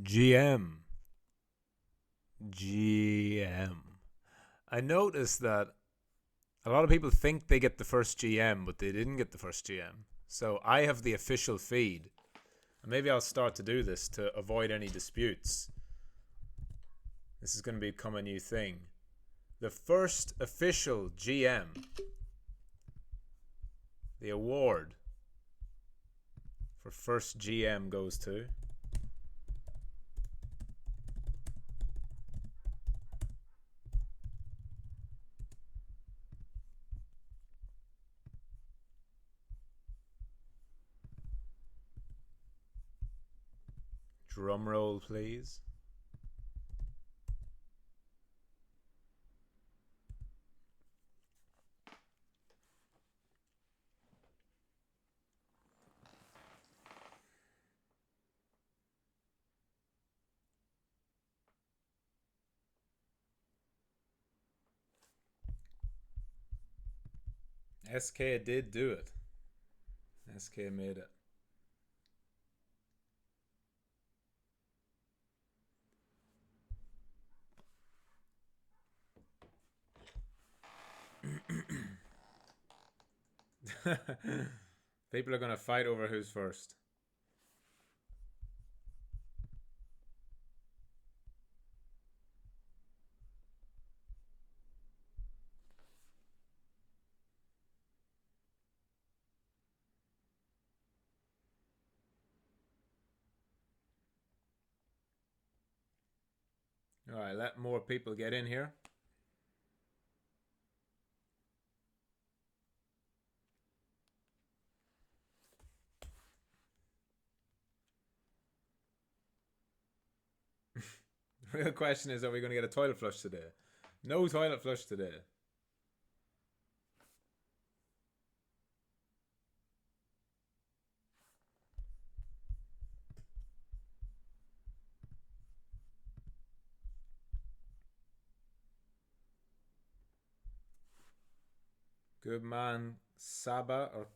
GM. GM. I noticed that a lot of people think they get the first GM, but they didn't get the first GM. So I have the official feed. Maybe I'll start to do this to avoid any disputes. This is going to become a new thing. The first official GM, the award for first GM goes to drum roll, please. SK did do it. SK made it. People are going to fight over who's first. All right, let more people get in here. The real question is, are we going to get a toilet flush today? No toilet flush today. Good man, Saba or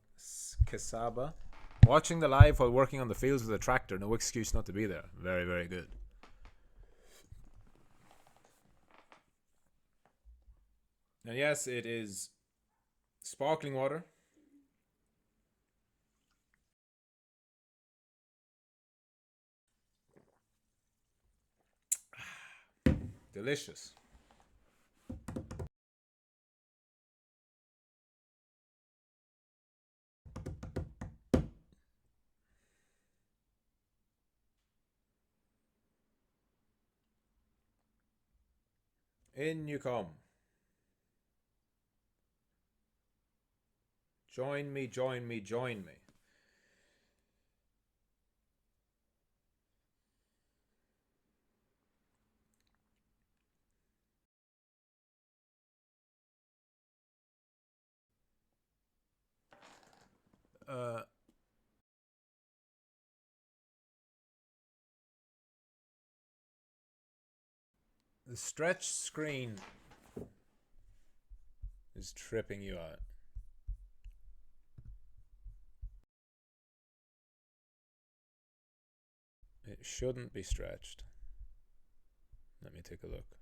Kasaba. Watching the live while working on the fields with a tractor. No excuse not to be there. Very, very good. And yes, it is sparkling water. Delicious. In you come. Join me, join me, join me. The stretch screen is tripping you out. It shouldn't be stretched. Let me take a look.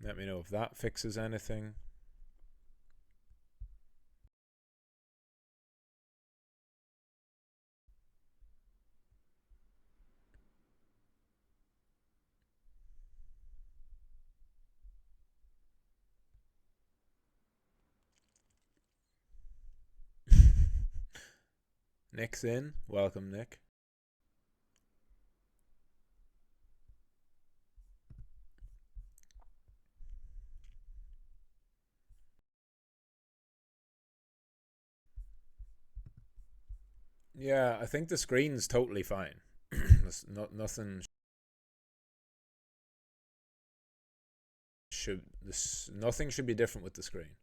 Let me know if that fixes anything. Nick's in. Welcome, Nick. Yeah, I think the screen's totally fine. There's nothing nothing should be different with the screen.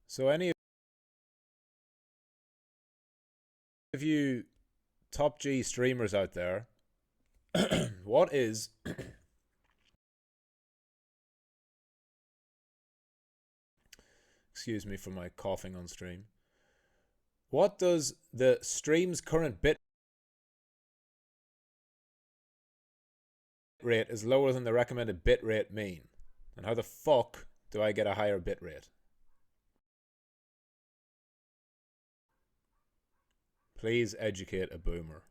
So any of you top G streamers out there, what is excuse me for my coughing on stream. What does the stream's current bit rate is lower than the recommended bit rate mean? And how the fuck do I get a higher bit rate? Please educate a boomer.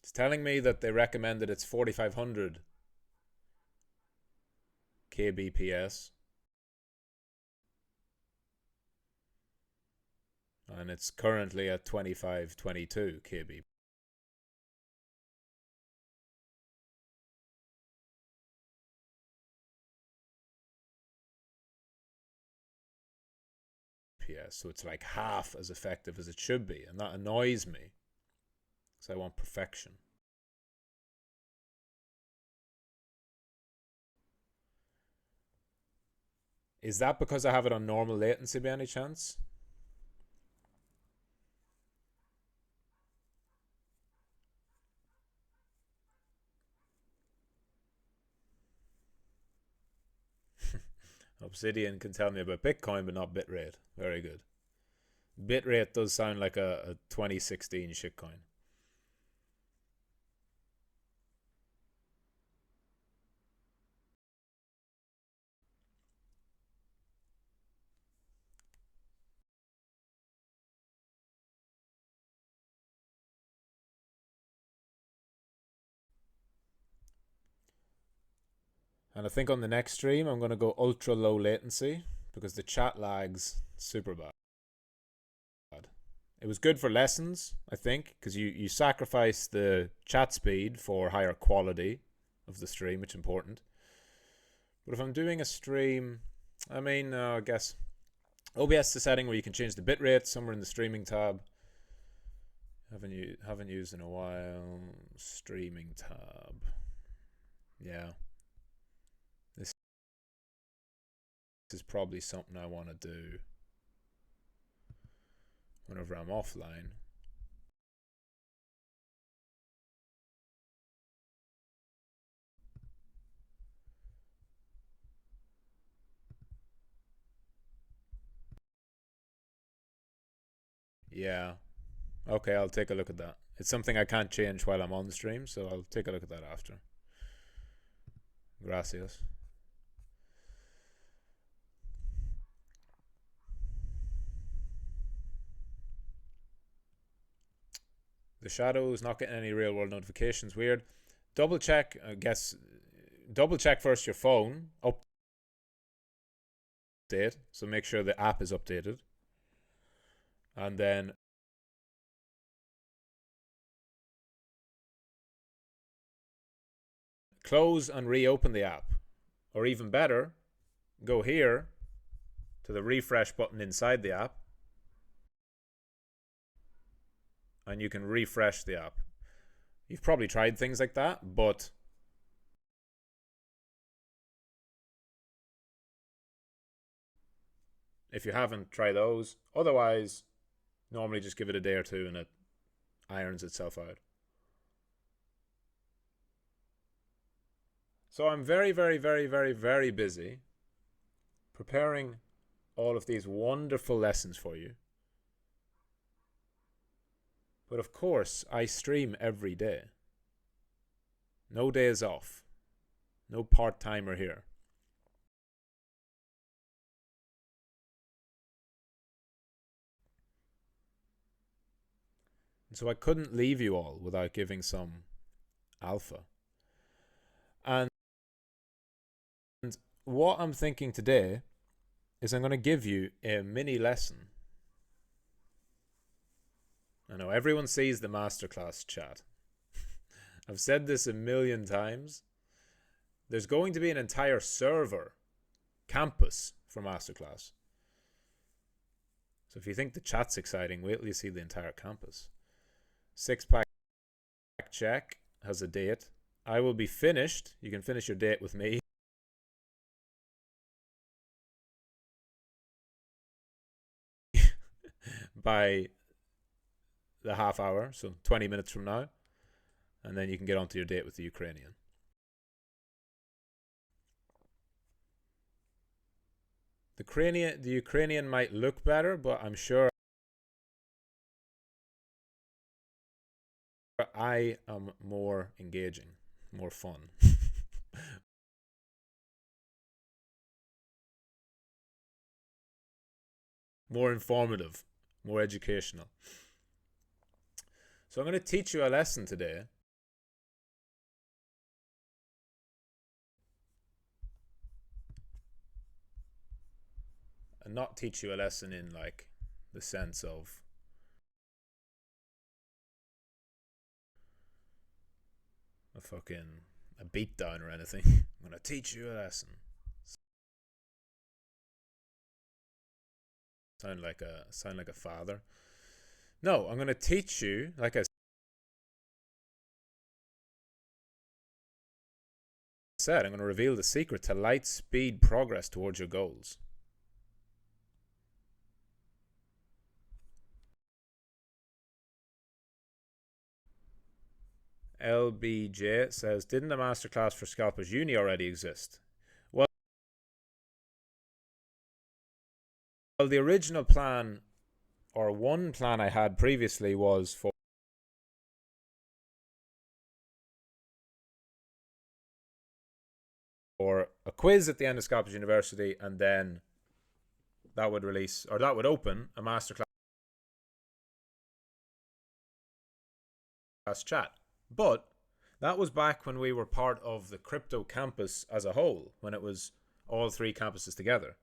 It's telling me that they recommended it's 4500 kbps. And it's currently at 2522 kbps. So it's like half as effective as it should be, and that annoys me because I want perfection. Is that because I have it on normal latency by any chance? Obsidian can tell me about Bitcoin, but not bitrate. Very good. Bitrate does sound like a 2016 shitcoin. And I think on the next stream, I'm going to go ultra low latency because the chat lags super bad. It was good for lessons, I think, because you sacrifice the chat speed for higher quality of the stream, which is important. But if I'm doing a stream, I mean, I guess OBS is a setting where you can change the bitrate somewhere in the streaming tab. Haven't used in a while. Streaming tab. Yeah. This is probably something I want to do whenever I'm offline. Yeah. Okay, I'll take a look at that. It's something I can't change while I'm on the stream, so I'll take a look at that after. Gracias. The Shadow's not getting any real world notifications. Weird. Double check, I guess. Double check first your phone. Update. So make sure the app is updated. And then close and reopen the app. Or even better, go here to the refresh button inside the app. And you can refresh the app. You've probably tried things like that, but if you haven't, try those. Otherwise, normally just give it a day or two and it irons itself out. So I'm very, very, very, very, very busy preparing all of these wonderful lessons for you. But of course, I stream every day. No days off. No part-timer here. And so I couldn't leave you all without giving some alpha. And what I'm thinking today is I'm going to give you a mini lesson. I know everyone sees the masterclass chat. I've said this a million times. There's going to be an entire server campus for Masterclass. So if you think the chat's exciting, wait till you see the entire campus. 6-pack check has a date. I will be finished. You can finish your date with me. By the half hour, so 20 minutes from now. And then you can get onto your date with the Ukrainian. The Ukrainian might look better, but I'm sure I am more engaging, more fun. More informative, more educational. So I'm going to teach you a lesson today. And not teach you a lesson in like the sense of a beatdown or anything. I'm going to teach you a lesson. Sound like a father. No, I'm going to teach you, like I said, I'm going to reveal the secret to light speed progress towards your goals. LBJ says, didn't a masterclass for Scalpers Uni already exist? Well, the original plan, or one plan I had previously, was for a quiz at the end of Scalpers University, and then that would release, or that would open a masterclass chat. But that was back when we were part of the crypto campus as a whole, when it was all 3 campuses together.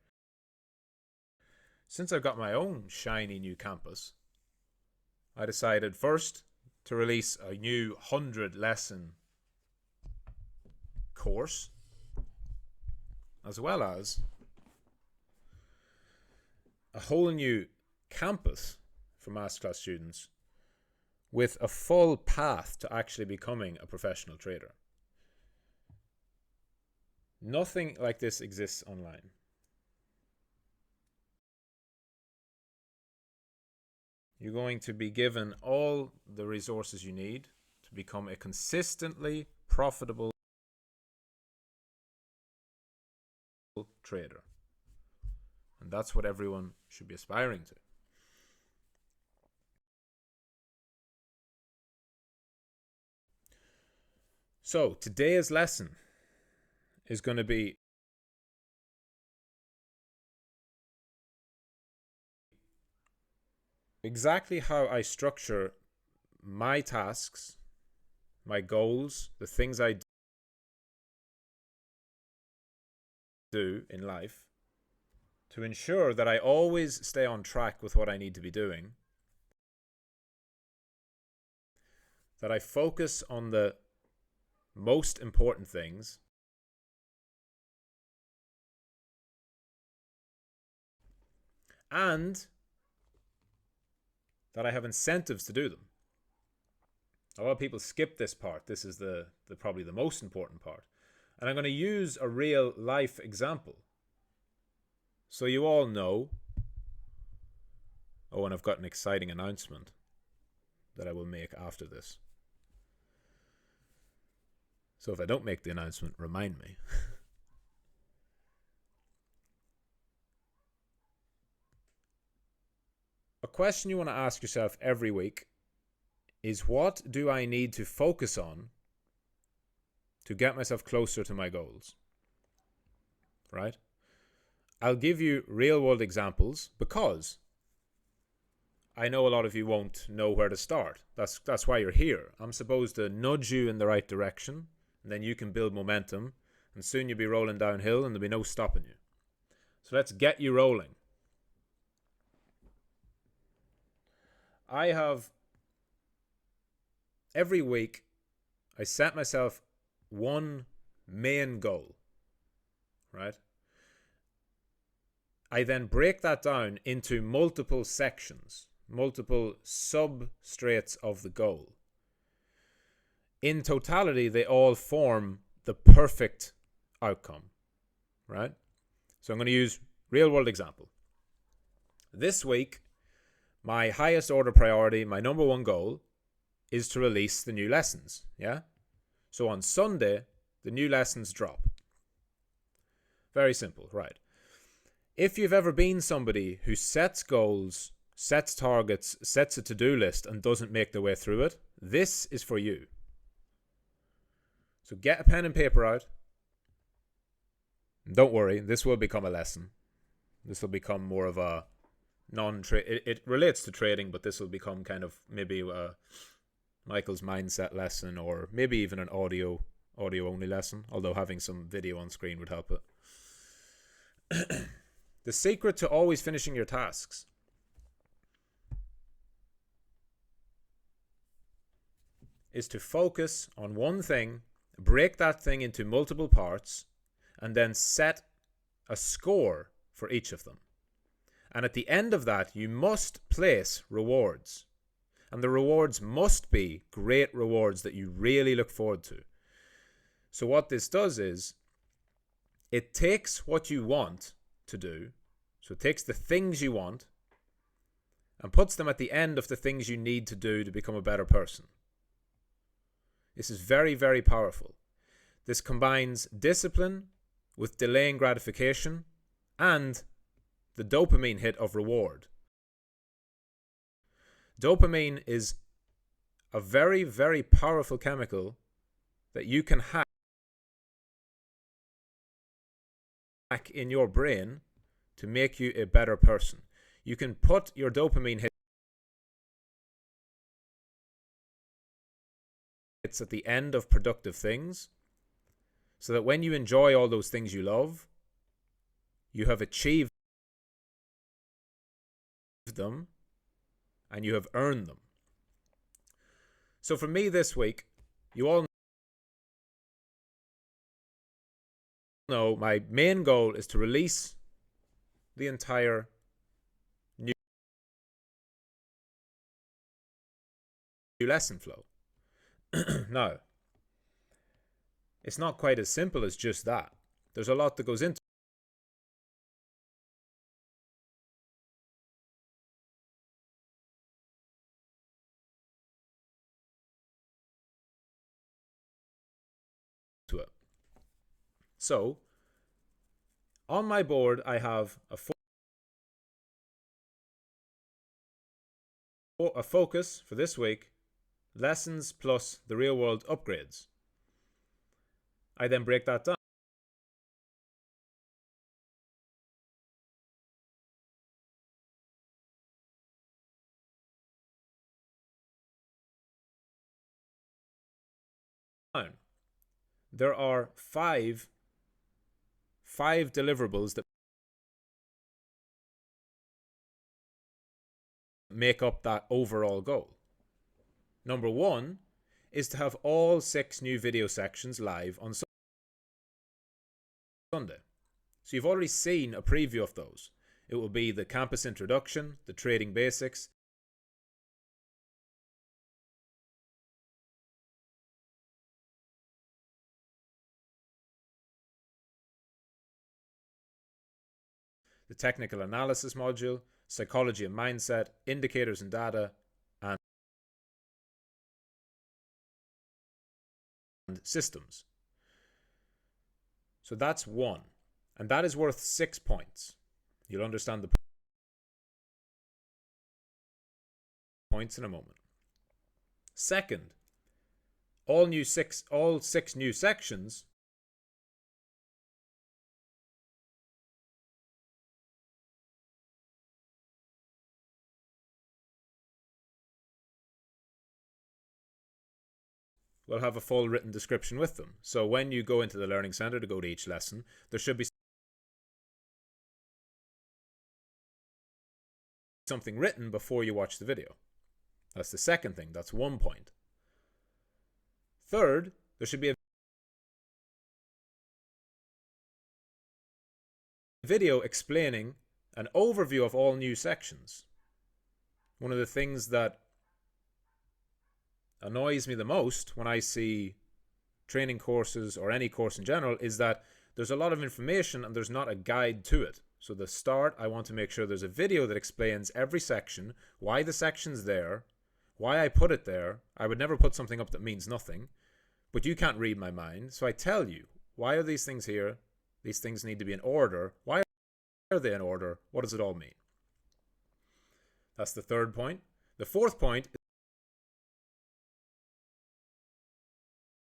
Since I've got my own shiny new campus, I decided first to release a new 100 lesson course, as well as a whole new campus for masterclass students with a full path to actually becoming a professional trader. Nothing like this exists online. You're going to be given all the resources you need to become a consistently profitable trader. And that's what everyone should be aspiring to. So today's lesson is going to be exactly how I structure my tasks, my goals, the things I do in life to ensure that I always stay on track with what I need to be doing, that I focus on the most important things, and that I have incentives to do them. A lot of people skip this part. This is the probably the most important part. And I'm going to use a real life example. So you all know. Oh, and I've got an exciting announcement that I will make after this. So if I don't make the announcement, remind me. A question you want to ask yourself every week is, what do I need to focus on to get myself closer to my goals? Right? I'll give you real world examples because I know a lot of you won't know where to start. That's why you're here. I'm supposed to nudge you in the right direction, and then you can build momentum, and soon you'll be rolling downhill and there'll be no stopping you. So let's get you rolling. I have every week I set myself one main goal, right? I then break that down into multiple sections, multiple substrates of the goal. In totality, they all form the perfect outcome, right? So I'm going to use real world example. This week, my highest order priority, my number one goal, is to release the new lessons, yeah? So on Sunday, the new lessons drop. Very simple, right? If you've ever been somebody who sets goals, sets targets, sets a to-do list, and doesn't make their way through it, this is for you. So get a pen and paper out. Don't worry, this will become a lesson. This will become more of a it relates to trading, but this will become kind of maybe Michael's mindset lesson, or maybe even an audio only lesson, although having some video on screen would help it. The secret to always finishing your tasks is to focus on one thing, break that thing into multiple parts, and then set a score for each of them. And at the end of that, you must place rewards. And the rewards must be great rewards that you really look forward to. So what this does is, it takes what you want to do, so it takes the things you want, and puts them at the end of the things you need to do to become a better person. This is very, very powerful. This combines discipline with delaying gratification and the dopamine hit of reward. Dopamine is a very, very powerful chemical that you can hack in your brain to make you a better person. You can put your dopamine hits at the end of productive things, so that when you enjoy all those things you love, you have achieved them and you have earned them. So for me this week, you all know my main goal is to release the entire new lesson flow. Now, it's not quite as simple as just that. There's a lot that goes into it. So, on my board, I have a focus for this week, lessons plus the real world upgrades. I then break that down. There are five deliverables that make up that overall goal. Number one is to have all 6 new video sections live on Sunday. So you've already seen a preview of those. It will be the campus introduction, the trading basics, the technical analysis module, psychology and mindset, indicators and data, and systems. So that's one. And that is worth 6 points. You'll understand the points in a moment. Second, all 6 new sections will have a full written description with them. So when you go into the Learning Center to go to each lesson, there should be something written before you watch the video. That's the second thing. That's 1 point. Third, there should be a video explaining an overview of all new sections. One of the things that annoys me the most when I see training courses or any course in general is that there's a lot of information and there's not a guide to it. So the start, I want to make sure there's a video that explains every section, why the section's there, why I put it there. I would never put something up that means nothing, but you can't read my mind. So I tell you, why are these things here? These things need to be in order. Why are they in order? What does it all mean? That's the third point. The fourth point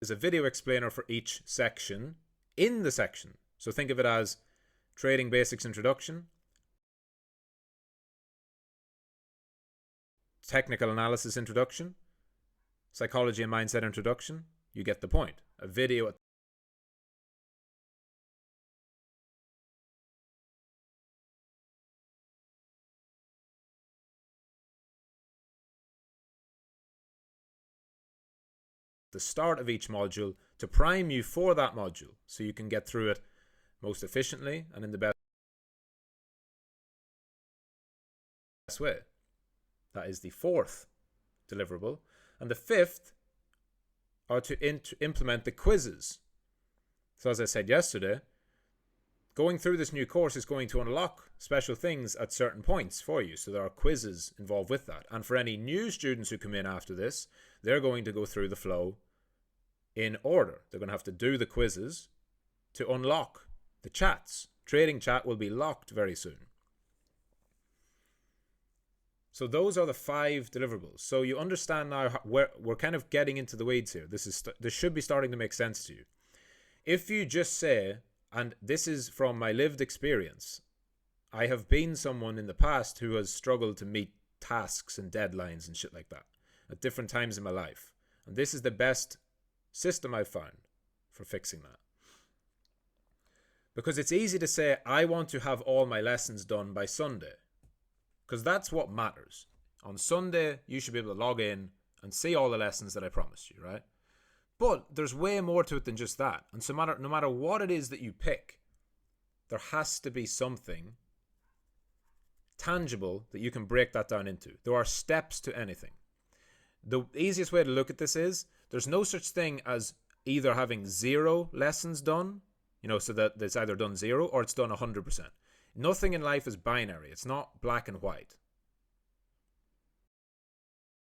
is a video explainer for each section in the section. So think of it as Trading Basics Introduction, Technical Analysis Introduction, Psychology and Mindset Introduction. You get the point. A video at the start of each module to prime you for that module so you can get through it most efficiently and in the best way. That is the fourth deliverable. And the fifth are to implement the quizzes. So as I said yesterday, going through this new course is going to unlock special things at certain points for you. So there are quizzes involved with that. And for any new students who come in after this, they're going to go through the flow in order. They're going to have to do the quizzes to unlock the chats. Trading chat will be locked very soon. So those are the 5 deliverables. So you understand now where we're kind of getting into the weeds here. This should be starting to make sense to you. If you just say, and this is from my lived experience, I have been someone in the past who has struggled to meet tasks and deadlines and shit like that at different times in my life. And this is the best system I've found for fixing that. Because it's easy to say, I want to have all my lessons done by Sunday. Because that's what matters. On Sunday, you should be able to log in and see all the lessons that I promised you, right? But there's way more to it than just that. And so no matter what it is that you pick, there has to be something tangible that you can break that down into. There are steps to anything. The easiest way to look at this is there's no such thing as either having 0 lessons done, so that it's either done 0 or it's done 100%. Nothing in life is binary. It's not black and white.